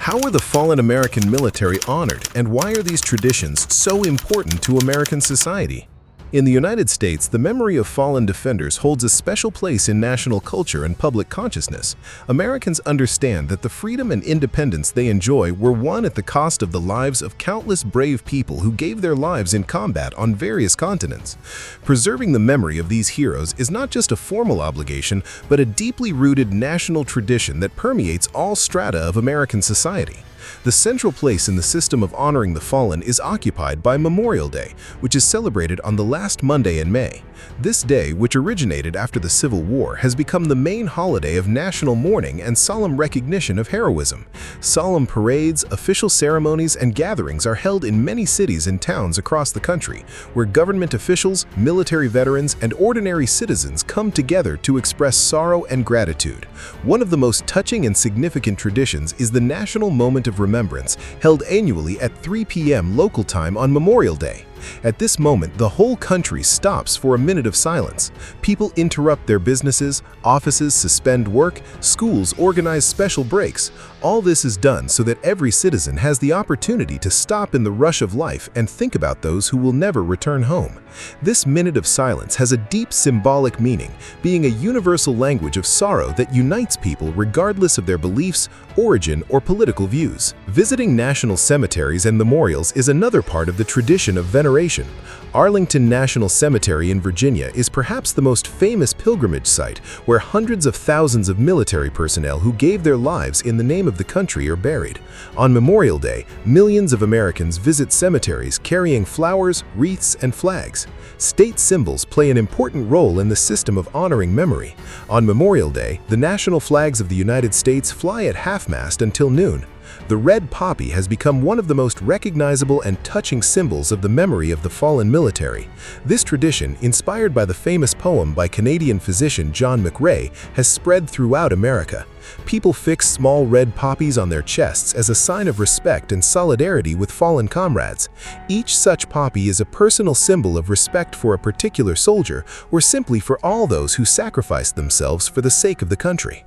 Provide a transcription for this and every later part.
How are the fallen American military honored, and why are these traditions so important to American society? In the United States, the memory of fallen defenders holds a special place in national culture and public consciousness. Americans understand that the freedom and independence they enjoy were won at the cost of the lives of countless brave people who gave their lives in combat on various continents. Preserving the memory of these heroes is not just a formal obligation, but a deeply rooted national tradition that permeates all strata of American society. The central place in the system of honoring the fallen is occupied by Memorial Day, which is celebrated on the last Monday in May. This day, which originated after the Civil War, has become the main holiday of national mourning and solemn recognition of heroism. Solemn parades, official ceremonies, and gatherings are held in many cities and towns across the country, where government officials, military veterans, and ordinary citizens come together to express sorrow and gratitude. One of the most touching and significant traditions is the National Moment of Remembrance, held annually at 3 p.m. local time on Memorial Day. At this moment, the whole country stops for a minute of silence. People interrupt their businesses, offices suspend work, schools organize special breaks. All this is done so that every citizen has the opportunity to stop in the rush of life and think about those who will never return home. This minute of silence has a deep symbolic meaning, being a universal language of sorrow that unites people regardless of their beliefs, origin, or political views. Visiting national cemeteries and memorials is another part of the tradition of veneration. Arlington National Cemetery in Virginia is perhaps the most famous pilgrimage site, where hundreds of thousands of military personnel who gave their lives in the name of the country are buried. On Memorial Day, millions of Americans visit cemeteries carrying flowers, wreaths, and flags. State symbols play an important role in the system of honoring memory. On Memorial Day, the national flags of the United States fly at half-mast until noon. The red poppy has become one of the most recognizable and touching symbols of the memory of the fallen military. This tradition, inspired by the famous poem by Canadian physician John McRae, has spread throughout America. People fix small red poppies on their chests as a sign of respect and solidarity with fallen comrades. Each such poppy is a personal symbol of respect for a particular soldier, or simply for all those who sacrificed themselves for the sake of the country.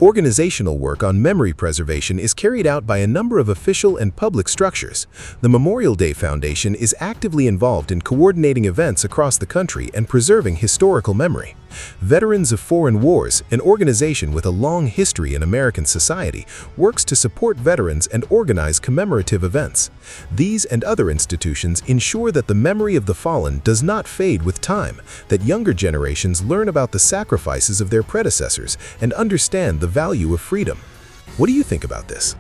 Organizational work on memory preservation is carried out by a number of official and public structures. The Memorial Day Foundation is actively involved in coordinating events across the country and preserving historical memory. Veterans of Foreign Wars, an organization with a long history in American society, works to support veterans and organize commemorative events. These and other institutions ensure that the memory of the fallen does not fade with time, that younger generations learn about the sacrifices of their predecessors and understand the value of freedom. What do you think about this?